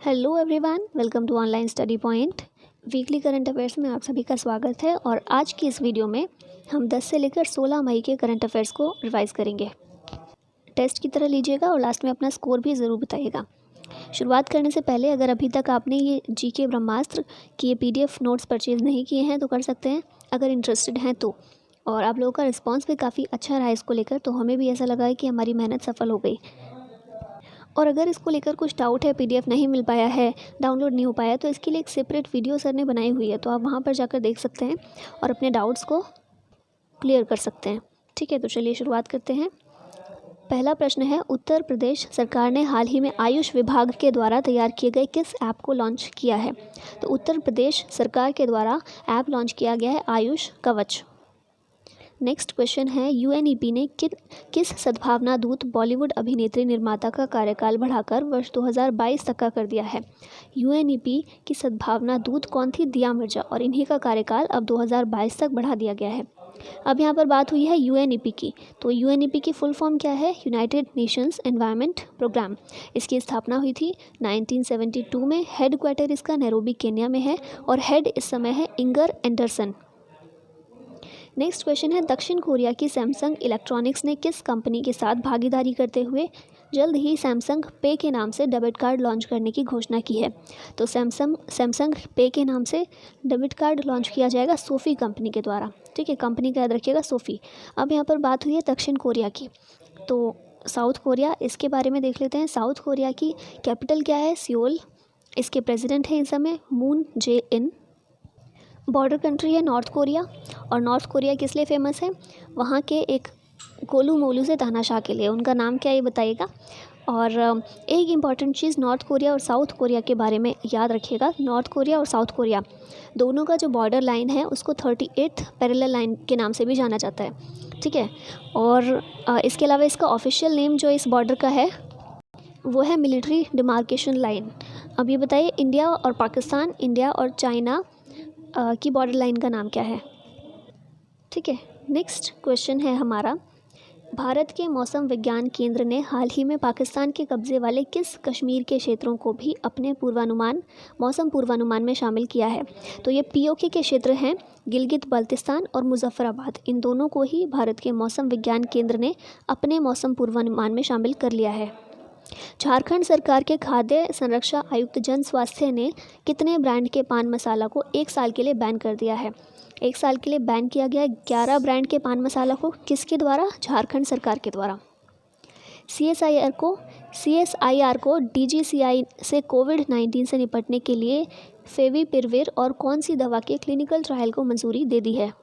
Hello everyone, welcome to online study point. Weekly current affairs में आप सभी का स्वागत है। और आज की इस वीडियो में हम 10 से लेकर 16 मई के करंट अफेयर्स को रिवाइज करेंगे। टेस्ट की तरह लीजिएगा और लास्ट में अपना स्कोर भी ज़रूर बताइएगा। शुरुआत करने से पहले अगर अभी तक आपने ये जीके ब्रह्मास्त्र की ये PDF नोट्स परचेज़ नहीं किए हैं तो कर सकते हैं, अगर इंटरेस्टेड हैं तो। और आप लोगों का रिस्पॉन्स भी काफ़ी अच्छा रहा इसको लेकर, तो हमें भी ऐसा लगा है कि हमारी मेहनत सफल हो गई। और अगर इसको लेकर कुछ डाउट है, PDF नहीं मिल पाया है, डाउनलोड नहीं हो पाया, तो इसके लिए एक सेपरेट वीडियो सर ने बनाई हुई है, तो आप वहाँ पर जाकर देख सकते हैं और अपने डाउट्स को क्लियर कर सकते हैं। ठीक है, तो चलिए शुरुआत करते हैं। पहला प्रश्न है, उत्तर प्रदेश सरकार ने हाल ही में आयुष विभाग के द्वारा तैयार किए गए किस ऐप को लॉन्च किया है? तो उत्तर प्रदेश सरकार के द्वारा ऐप लॉन्च किया गया है आयुष कवच। नेक्स्ट क्वेश्चन है, UNEP ने किस सद्भावना दूत बॉलीवुड अभिनेत्री निर्माता का कार्यकाल बढ़ाकर वर्ष 2022 तक का कर दिया है? UNEP की सद्भावना दूत कौन थी? दिया मिर्जा। और इन्हीं का कार्यकाल अब 2022 तक बढ़ा दिया गया है। अब यहाँ पर बात हुई है UNEP की, तो UNEP की फुल फॉर्म क्या है? United Nations Environment Programme. इसकी स्थापना हुई थी 1972 में। हेड क्वार्टर इसका नैरोबी केन्या में है और हेड इस समय है इंगर एंडरसन। नेक्स्ट क्वेश्चन है, दक्षिण कोरिया की सैमसंग इलेक्ट्रॉनिक्स ने किस कंपनी के साथ भागीदारी करते हुए जल्द ही सैमसंग पे के नाम से डेबिट कार्ड लॉन्च करने की घोषणा की है? तो सैमसंग पे के नाम से डेबिट कार्ड लॉन्च किया जाएगा सोफ़ी कंपनी के द्वारा। ठीक है, कंपनी का याद रखिएगा, सोफ़ी। अब यहाँ पर बात हुई है दक्षिण कोरिया की, तो साउथ कोरिया, इसके बारे में देख लेते हैं। साउथ कोरिया की कैपिटल क्या है? सियोल। इसके प्रेसिडेंट हैं इस समय मून जे इन। बॉर्डर कंट्री है नॉर्थ कोरिया, और नॉर्थ कोरिया किस लिए फेमस है? वहाँ के एक गोलू मोलू से तानाशाह के लिए। उनका नाम क्या है ये बताइएगा। और एक इम्पॉर्टेंट चीज़ नॉर्थ कोरिया और साउथ कोरिया के बारे में याद रखिएगा। नॉर्थ कोरिया और साउथ कोरिया दोनों का जो बॉर्डर लाइन है उसको 38th पैरेलल लाइन के नाम से भी जाना जाता है। ठीक है, और इसके अलावा इसका ऑफिशियल नेम जो इस बॉर्डर का है वो है मिलिट्री डिमार्केशन लाइन। अब ये बताइए, इंडिया और पाकिस्तान, इंडिया और चाइना की बॉर्डर लाइन का नाम क्या है? ठीक है, नेक्स्ट क्वेश्चन है हमारा, भारत के मौसम विज्ञान केंद्र ने हाल ही में पाकिस्तान के कब्जे वाले किस कश्मीर के क्षेत्रों को भी अपने मौसम पूर्वानुमान में शामिल किया है? तो ये POK के क्षेत्र हैं, गिलगित बल्तिस्तान और मुजफ्फराबाद। इन दोनों को ही भारत के मौसम विज्ञान केंद्र ने अपने मौसम पूर्वानुमान में शामिल कर लिया है। झारखंड सरकार के खाद्य संरक्षा आयुक्त जन स्वास्थ्य ने कितने ब्रांड के पान मसाला को 1 साल के लिए बैन कर दिया है? 1 साल के लिए बैन किया गया है 11 ब्रांड के पान मसाला को। किसके द्वारा? झारखंड सरकार के द्वारा। CSIR को DGCI से कोविड-19 से निपटने के लिए फेविपिरविर और कौन सी दवा के क्लिनिकल ट्रायल को मंजूरी दे दी है?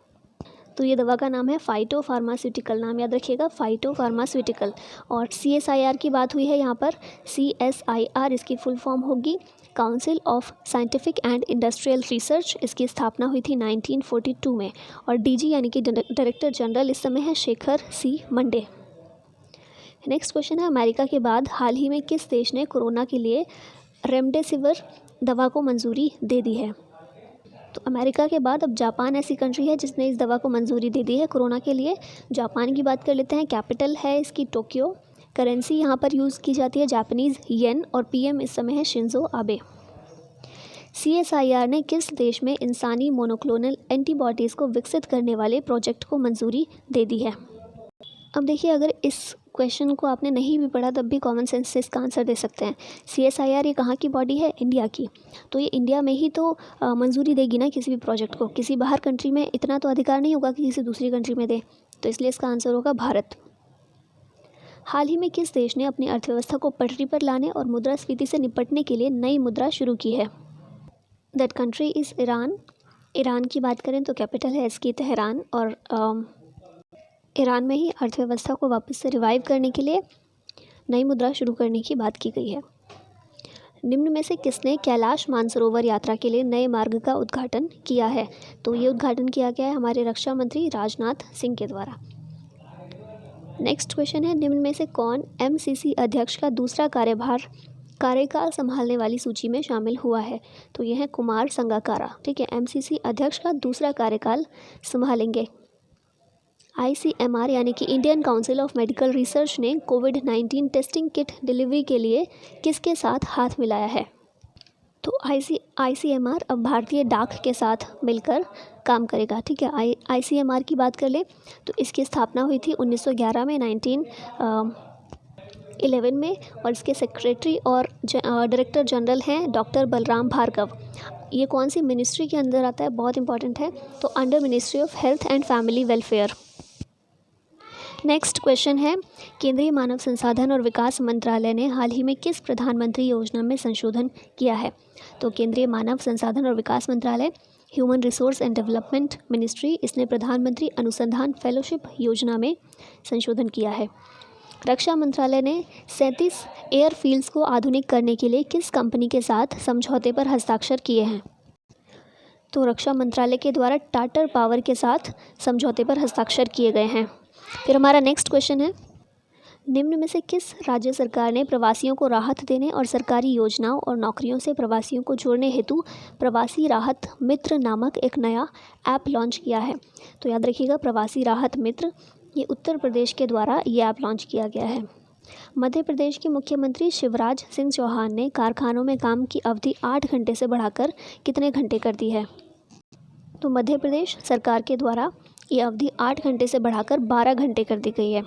तो ये दवा का नाम है फाइटोफार्मास्यूटिकल। नाम याद रखिएगा, फाइटोफार्मास्यूटिकल। और CSIR की बात हुई है यहाँ पर। CSIR इसकी फुल फॉर्म होगी council of scientific and industrial research. इसकी स्थापना हुई थी 1942 में। और DG यानी कि डायरेक्टर जनरल इस समय है Shekhar C Monday. Next question है, अमेरिका के बाद हाल ही में किस देश ने कोरोना के लिए रेमडेसिविर दवा को मंजूरी दे दी है? तो अमेरिका के बाद अब जापान ऐसी कंट्री है जिसने इस दवा को मंजूरी दे दी है कोरोना के लिए। जापान की बात कर लेते हैं। कैपिटल है इसकी टोक्यो। करेंसी यहाँ पर यूज़ की जाती है जापानीज़ येन, और PM इस समय है शिंजो आबे। CSIR ने किस देश में इंसानी मोनोक्लोनल एंटीबॉडीज़ को विकसित करने वाले प्रोजेक्ट को मंजूरी दे दी है? अब देखिए, अगर इस क्वेश्चन को आपने नहीं भी पढ़ा तब भी कॉमन सेंस से इसका आंसर दे सकते हैं। CSIR ये कहाँ की बॉडी है? इंडिया की। तो ये इंडिया में ही तो मंजूरी देगी ना किसी भी प्रोजेक्ट को। किसी बाहर कंट्री में इतना तो अधिकार नहीं होगा कि किसी दूसरी कंट्री में दे, तो इसलिए इसका आंसर होगा भारत। हाल ही में किस देश ने अपनी अर्थव्यवस्था को पटरी पर लाने और मुद्रास्फीति से निपटने के लिए नई मुद्रा शुरू की है? That country is Iran. Iran की बात करें तो कैपिटल है इसकी तेहरान। और ईरान में ही अर्थव्यवस्था को वापस से रिवाइव करने के लिए नई मुद्रा शुरू करने की बात की गई है। निम्न में से किसने कैलाश मानसरोवर यात्रा के लिए नए मार्ग का उद्घाटन किया है? तो ये उद्घाटन किया गया है हमारे रक्षा मंत्री राजनाथ सिंह के द्वारा। नेक्स्ट क्वेश्चन है, निम्न में से कौन MCC अध्यक्ष का दूसरा कार्यकाल संभालने वाली सूची में शामिल हुआ है? तो यह है कुमार संगकारा। ठीक है, MCC अध्यक्ष का दूसरा कार्यकाल संभालेंगे। ICMR यानी कि Indian council of medical research ने कोविड-19 टेस्टिंग किट डिलीवरी के लिए किसके साथ हाथ मिलाया है? तो ICMR अब भारतीय डाक के साथ मिलकर काम करेगा। ठीक है, ICMR की बात कर ले तो इसकी स्थापना हुई थी 1911 में, 1911 में, और इसके सेक्रेटरी और डायरेक्टर जनरल हैं डॉक्टर बलराम भार्गव। ये कौन सी मिनिस्ट्री के अंदर आता है, बहुत इंपॉर्टेंट है, तो under ministry of health and family welfare. Next question है, केंद्रीय मानव संसाधन और विकास मंत्रालय ने हाल ही में किस प्रधानमंत्री योजना में संशोधन किया है? तो केंद्रीय मानव संसाधन और विकास मंत्रालय, human resource and development ministry, इसने प्रधानमंत्री अनुसंधान फेलोशिप योजना में संशोधन किया है। रक्षा मंत्रालय ने 37 एयरफील्ड्स को आधुनिक करने के लिए किस कंपनी के साथ समझौते पर हस्ताक्षर किए हैं? तो रक्षा मंत्रालय के द्वारा टाटा पावर के साथ समझौते पर हस्ताक्षर किए गए हैं। फिर हमारा नेक्स्ट क्वेश्चन है, निम्न में से किस राज्य सरकार ने प्रवासियों को राहत देने और सरकारी योजनाओं और नौकरियों से प्रवासियों को जोड़ने हेतु प्रवासी राहत मित्र नामक एक नया ऐप लॉन्च किया है? तो याद रखिएगा, प्रवासी राहत मित्र, ये उत्तर प्रदेश के द्वारा ये ऐप लॉन्च किया गया है। मध्य प्रदेश के मुख्यमंत्री शिवराज सिंह चौहान ने कारखानों में काम की अवधि 8 घंटे से बढ़ाकर कितने घंटे कर दी है? तो मध्य प्रदेश सरकार के द्वारा ये अवधि 8 घंटे से बढ़ाकर 12 घंटे कर दी गई है।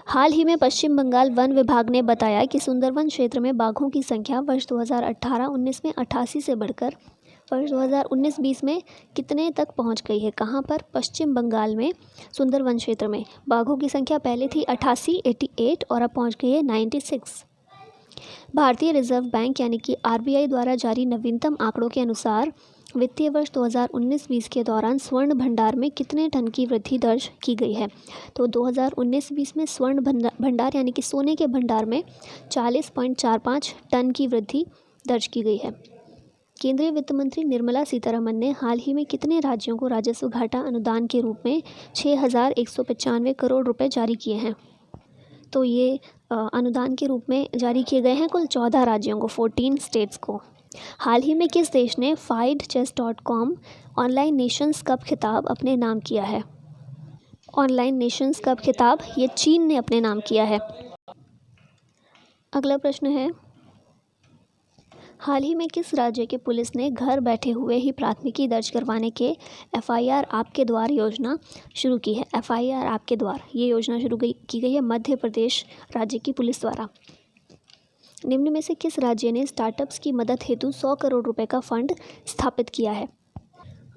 हाल ही में पश्चिम बंगाल वन विभाग ने बताया कि सुंदरवन क्षेत्र में बाघों की संख्या वर्ष 2018-19 में 88 से बढ़कर वर्ष 2019-20 में कितने तक पहुंच गई है? कहां पर? पश्चिम बंगाल में सुंदरवन क्षेत्र में बाघों की संख्या पहले थी 88 और अब पहुंच गई है 96। भारतीय रिजर्व बैंक यानी कि RBI द्वारा जारी नवीनतम आंकड़ों के अनुसार वित्तीय वर्ष 2019-20 के दौरान स्वर्ण भंडार में कितने टन की वृद्धि दर्ज की गई है? तो 2019-20 में स्वर्ण भंडार यानी कि सोने के भंडार में 40.45 टन की वृद्धि दर्ज की गई है। केंद्रीय वित्त मंत्री निर्मला सीतारमण ने हाल ही में कितने राज्यों को राजस्व घाटा अनुदान के रूप में 6,195 करोड़ रुपए जारी किए हैं? तो ये अनुदान के रूप में जारी किए गए हैं कुल 14 राज्यों को, 14 स्टेट्स को। हाल ही में किस देश ने FIDECHESS.com ऑनलाइन नेशंस कप खिताब अपने नाम किया है? ऑनलाइन नेशंस कप खिताब ये चीन ने अपने नाम किया है। अगला प्रश्न है, हाल ही में किस राज्य के पुलिस ने घर बैठे हुए ही प्राथमिकी दर्ज करवाने के FIR आपके द्वार योजना शुरू की है? FIR आपके द्वार ये योजना शुरू की गई है मध्य प्रदेश राज्य की पुलिस द्वारा। निम्न में से किस राज्य ने स्टार्टअप्स की मदद हेतु 100 करोड़ रुपए का फंड स्थापित किया है?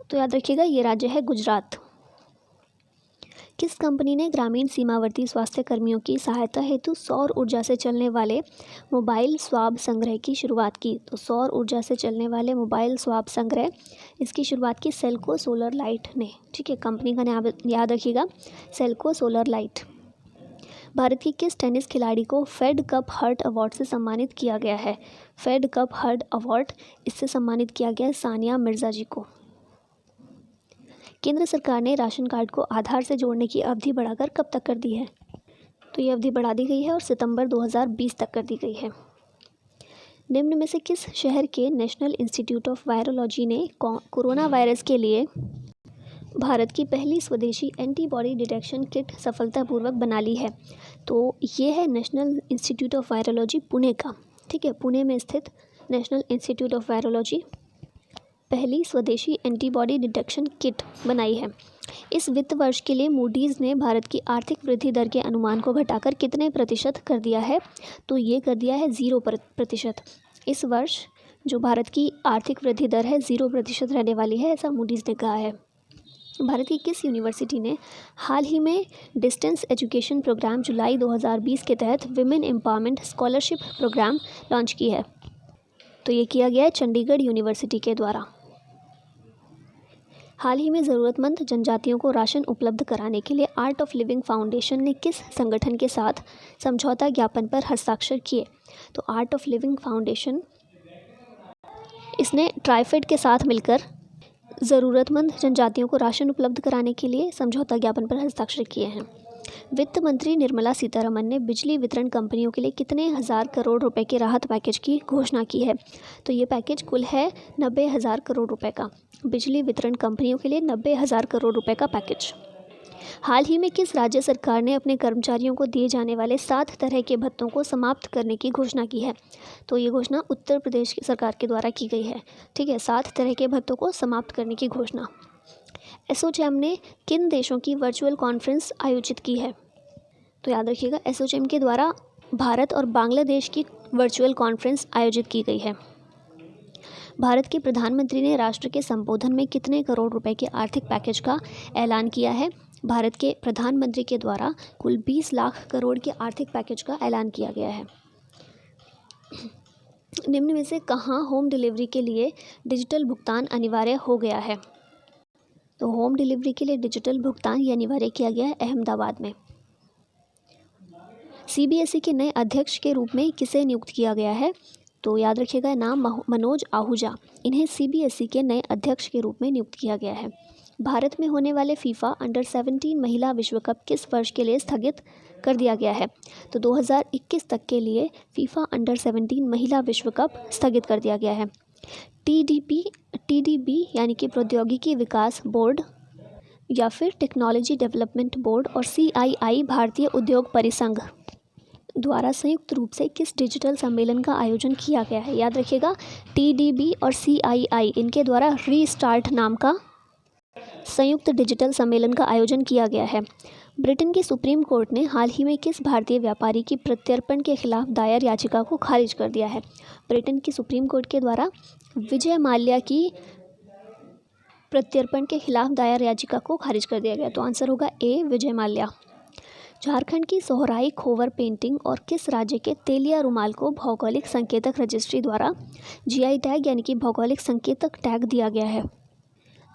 तो याद रखिएगा, ये राज्य है गुजरात। किस कंपनी ने ग्रामीण सीमावर्ती स्वास्थ्य कर्मियों की सहायता हेतु सौर ऊर्जा से चलने वाले मोबाइल स्वाब संग्रह की शुरुआत की? तो सौर ऊर्जा से चलने वाले मोबाइल स्वाब संग्रह, इसकी शुरुआत की सेल्को सोलर लाइट ने। ठीक है, कंपनी का नाम याद रखिएगा, सेल्को सोलर लाइट। भारत की किस टेनिस खिलाड़ी को फेड कप हर्ट अवार्ड से सम्मानित किया गया है? फेड कप हर्ट अवार्ड, इससे सम्मानित किया गया है सानिया मिर्ज़ा जी को। केंद्र सरकार ने राशन कार्ड को आधार से जोड़ने की अवधि बढ़ाकर कब तक कर दी है? तो ये अवधि बढ़ा दी गई है और सितंबर 2020 तक कर दी गई है। निम्न में से किस शहर के नेशनल इंस्टीट्यूट ऑफ वायरोलॉजी ने कोरोना वायरस के लिए भारत की पहली स्वदेशी एंटीबॉडी डिटेक्शन किट सफलतापूर्वक बना ली है? तो ये है national institute of virology Pune का। ठीक है, पुणे में स्थित नेशनल इंस्टीट्यूट ऑफ वायरोलॉजी पहली स्वदेशी एंटीबॉडी डिटेक्शन किट बनाई है। इस वित्त वर्ष के लिए मूडीज़ ने भारत की आर्थिक वृद्धि दर के अनुमान को घटाकर कितने प्रतिशत कर दिया है? तो ये कर दिया है 0%। इस वर्ष जो भारत की आर्थिक वृद्धि दर है 0% रहने वाली है, ऐसा मूडीज़ ने कहा है। भारत की किस यूनिवर्सिटी ने हाल ही में डिस्टेंस एजुकेशन प्रोग्राम जुलाई 2020 के तहत women empowerment scholarship programme launch की है? तो ये किया गया है चंडीगढ़ यूनिवर्सिटी के द्वारा। हाल ही में ज़रूरतमंद जनजातियों को राशन उपलब्ध कराने के लिए आर्ट ऑफ लिविंग फाउंडेशन ने किस संगठन के साथ समझौता ज्ञापन पर हस्ताक्षर किए? तो आर्ट ऑफ लिविंग फाउंडेशन, इसने ट्राइफेड के साथ मिलकर ज़रूरतमंद जनजातियों को राशन उपलब्ध कराने के लिए समझौता ज्ञापन पर हस्ताक्षर किए हैं। वित्त मंत्री निर्मला सीतारमण ने बिजली वितरण कंपनियों के लिए कितने हज़ार करोड़ रुपए के राहत पैकेज की घोषणा की है? तो ये पैकेज कुल है 90,000 करोड़ रुपए का। बिजली वितरण कंपनियों के लिए 90,000 करोड़ रुपए का पैकेज। हाल ही में किस राज्य सरकार ने अपने कर्मचारियों को दिए जाने वाले 7 तरह के भत्तों को समाप्त करने की घोषणा की है? तो ये घोषणा उत्तर प्रदेश की सरकार के द्वारा की गई है। ठीक है, 7 तरह के भत्तों को समाप्त करने की घोषणा। एसोचैम ने किन देशों की वर्चुअल कॉन्फ्रेंस आयोजित की है? तो याद रखिएगा, एसोचैम के द्वारा भारत और बांग्लादेश की वर्चुअल कॉन्फ्रेंस आयोजित की गई है। भारत के प्रधानमंत्री ने राष्ट्र के संबोधन में कितने करोड़ रुपए के आर्थिक पैकेज का ऐलान किया है? भारत के प्रधानमंत्री के द्वारा कुल 20 लाख करोड़ के आर्थिक पैकेज का ऐलान किया गया है। निम्न में से कहाँ होम डिलीवरी के लिए डिजिटल भुगतान अनिवार्य हो गया है? तो होम डिलीवरी के लिए डिजिटल भुगतान ये अनिवार्य किया गया है अहमदाबाद में। सीबीएसई के नए अध्यक्ष के रूप में किसे नियुक्त किया गया है? तो याद रखिएगा नाम मनोज आहूजा, इन्हें सीबीएसई के नए अध्यक्ष के रूप में नियुक्त किया गया है। भारत में होने वाले फीफा अंडर 17 महिला विश्व कप किस वर्ष के लिए स्थगित कर दिया गया है? तो 2021 तक के लिए फीफा अंडर 17 महिला विश्व कप स्थगित कर दिया गया है। टीडीबी यानी कि प्रौद्योगिकी विकास बोर्ड या फिर टेक्नोलॉजी डेवलपमेंट बोर्ड और सीआईआई भारतीय उद्योग परिसंघ द्वारा संयुक्त रूप से किस डिजिटल सम्मेलन का आयोजन किया गया है? याद रखिएगा, टीडीबी और सीआईआई इनके द्वारा रीस्टार्ट नाम का संयुक्त डिजिटल सम्मेलन का आयोजन किया गया है। ब्रिटेन की सुप्रीम कोर्ट ने हाल ही में किस भारतीय व्यापारी की प्रत्यर्पण के खिलाफ दायर याचिका को खारिज कर दिया है? ब्रिटेन की सुप्रीम कोर्ट के द्वारा विजय माल्या की प्रत्यर्पण के खिलाफ दायर याचिका को खारिज कर दिया गया। तो आंसर होगा ए, विजय माल्या। झारखंड की सोहराई खोवर पेंटिंग और किस राज्य के तेलिया रुमाल को भौगोलिक संकेतक रजिस्ट्री द्वारा जीआई टैग यानी कि भौगोलिक संकेतक टैग दिया गया है?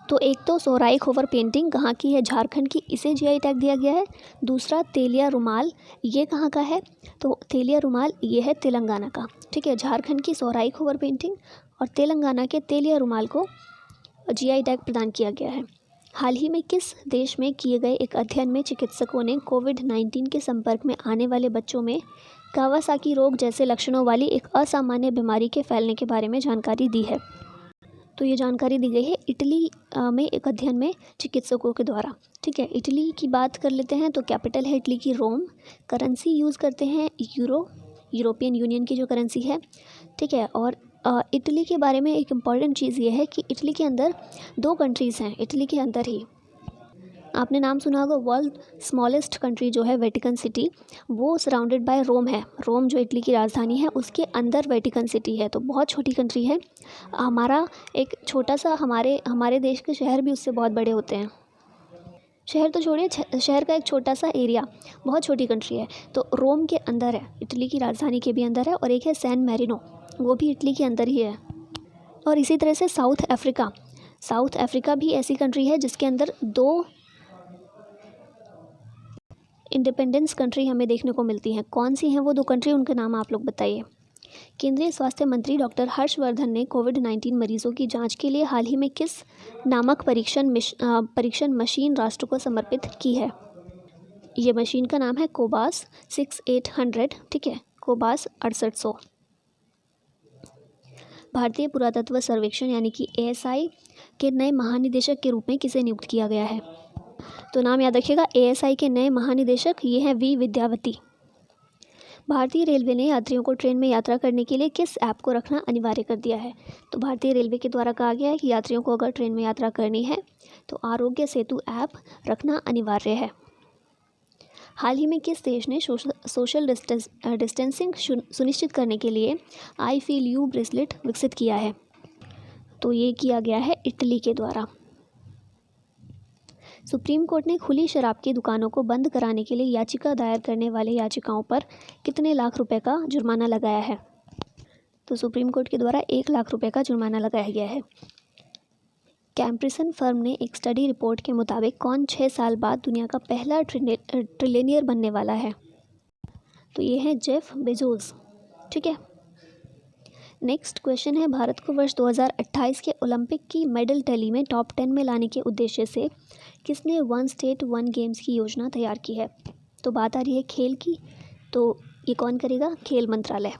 तो एक तो सोहराई खोवर पेंटिंग कहाँ की है? झारखंड की, इसे जीआई टैग दिया गया है। दूसरा तेलिया रुमाल, ये कहाँ का है? तो तेलिया रुमाल ये है तेलंगाना का। ठीक है, झारखंड की सोहराई खोवर पेंटिंग और तेलंगाना के तेलिया रुमाल को जीआई टैग प्रदान किया गया है। हाल ही में किस देश में किए गए एक अध्ययन में चिकित्सकों ने कोविड-19 के संपर्क में आने वाले बच्चों में कावासाकी रोग जैसे लक्षणों वाली एक असामान्य बीमारी के फैलने के बारे में जानकारी दी है? तो ये जानकारी दी गई है इटली में एक अध्ययन में चिकित्सकों के द्वारा। ठीक है, इटली की बात कर लेते हैं तो कैपिटल है इटली की रोम। करेंसी यूज़ करते हैं यूरोपियन यूनियन की जो करेंसी है। ठीक है, और इटली के बारे में एक इम्पॉर्टेंट चीज़ ये है कि इटली के अंदर 2 कंट्रीज़ हैं। इटली के अंदर ही आपने नाम सुना होगा, वर्ल्ड स्मॉलेस्ट कंट्री जो है वेटिकन सिटी, वो सराउंडेड बाय रोम है। रोम जो इटली की राजधानी है उसके अंदर वेटिकन सिटी है, तो बहुत छोटी कंट्री है। हमारा एक छोटा सा हमारे देश के शहर भी उससे बहुत बड़े होते हैं। शहर तो छोड़िए, शहर का एक छोटा सा एरिया, बहुत छोटी कंट्री है। तो रोम के अंदर है, इटली की राजधानी के भी अंदर है। और एक है सैन मैरिनो, वो भी इटली के अंदर ही है। और इसी तरह से साउथ अफ्रीका भी ऐसी कंट्री है जिसके अंदर 2 इंडिपेंडेंस कंट्री हमें देखने को मिलती हैं। कौन सी हैं वो 2 कंट्री, उनके नाम आप लोग बताइए। केंद्रीय स्वास्थ्य मंत्री डॉक्टर हर्षवर्धन ने कोविड-19 मरीजों की जांच के लिए हाल ही में किस नामक परीक्षण मशीन राष्ट्र को समर्पित की है? ये मशीन का नाम है कोबास 6800। ठीक है, कोबास 6800। भारतीय पुरातत्व सर्वेक्षण यानी कि एएसआई के नए महानिदेशक के रूप में किसे नियुक्त किया गया है? तो नाम याद रखिएगा, एएसआई के नए महानिदेशक ये हैं वी विद्यावती। भारतीय रेलवे ने यात्रियों को ट्रेन में यात्रा करने के लिए किस ऐप को रखना अनिवार्य कर दिया है? तो भारतीय रेलवे के द्वारा कहा गया है कि यात्रियों को अगर ट्रेन में यात्रा करनी है तो आरोग्य सेतु ऐप रखना अनिवार्य है। हाल ही में किस देश ने सोशल डिस्टेंसिंग सुनिश्चित करने के लिए आई फील यू ब्रेसलेट विकसित किया है? तो ये किया गया है इटली के द्वारा। सुप्रीम कोर्ट ने खुली शराब की दुकानों को बंद कराने के लिए याचिका दायर करने वाले याचिकाओं पर कितने लाख रुपए का जुर्माना लगाया है? तो सुप्रीम कोर्ट के द्वारा 1 लाख रुपए का जुर्माना लगाया गया है। कैम्प्रिसन फर्म ने एक स्टडी रिपोर्ट के मुताबिक कौन 6 साल बाद दुनिया का पहला ट्रिलियनियर बनने वाला है? तो ये है जेफ बेजोस। ठीक है, नेक्स्ट क्वेश्चन है, भारत को वर्ष 2028 के ओलंपिक की मेडल टैली में टॉप 10 में लाने के उद्देश्य से किसने 1 स्टेट 1 गेम्स की योजना तैयार की है? तो बात आ रही है खेल की, तो ये कौन करेगा? खेल मंत्रालय।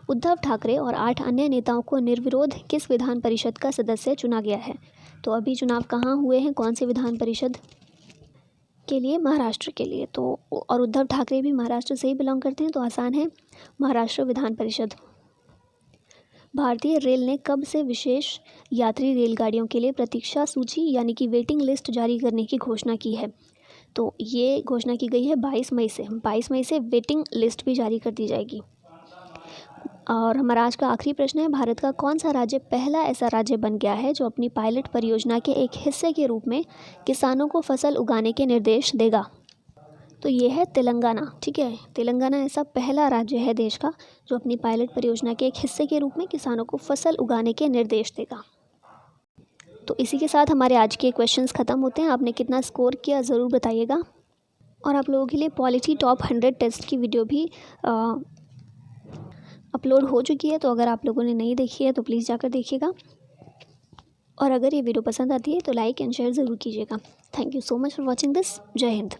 उद्धव ठाकरे और 8 अन्य नेताओं को निर्विरोध किस विधान परिषद का सदस्य चुना गया है? तो अभी चुनाव कहाँ हुए हैं, कौन से विधान परिषद किसके लिए? महाराष्ट्र के लिए। तो और उद्धव ठाकरे भी महाराष्ट्र से ही बिलोंग करते हैं, तो आसान है, महाराष्ट्र विधान परिषद। भारतीय रेल ने कब से विशेष यात्री रेलगाड़ियों के लिए प्रतीक्षा सूची यानी कि वेटिंग लिस्ट जारी करने की घोषणा की है? तो ये घोषणा की गई है 22 मई से। 22 मई से वेटिंग लिस्ट भी जारी कर दी जाएगी। और हमारा आज का आखिरी प्रश्न है, भारत का कौन सा राज्य पहला ऐसा राज्य बन गया है जो अपनी पायलट परियोजना के एक हिस्से के रूप में किसानों को फसल उगाने के निर्देश देगा? तो ये है तेलंगाना। ठीक है, तेलंगाना ऐसा पहला राज्य है देश का जो अपनी पायलट परियोजना के एक हिस्से के रूप में किसानों को फसल उगाने के निर्देश देगा। तो इसी के साथ हमारे आज के क्वेश्चंस ख़त्म होते हैं। आपने कितना स्कोर किया ज़रूर बताइएगा। और आप लोगों के लिए पॉलिटी टॉप 100 टेस्ट की वीडियो भी अपलोड हो चुकी है, तो अगर आप लोगों ने नहीं देखी है तो प्लीज़ जाकर देखिएगा। और अगर ये वीडियो पसंद आती है तो लाइक एंड शेयर ज़रूर कीजिएगा। Thank you so much for watching this. जय हिंद।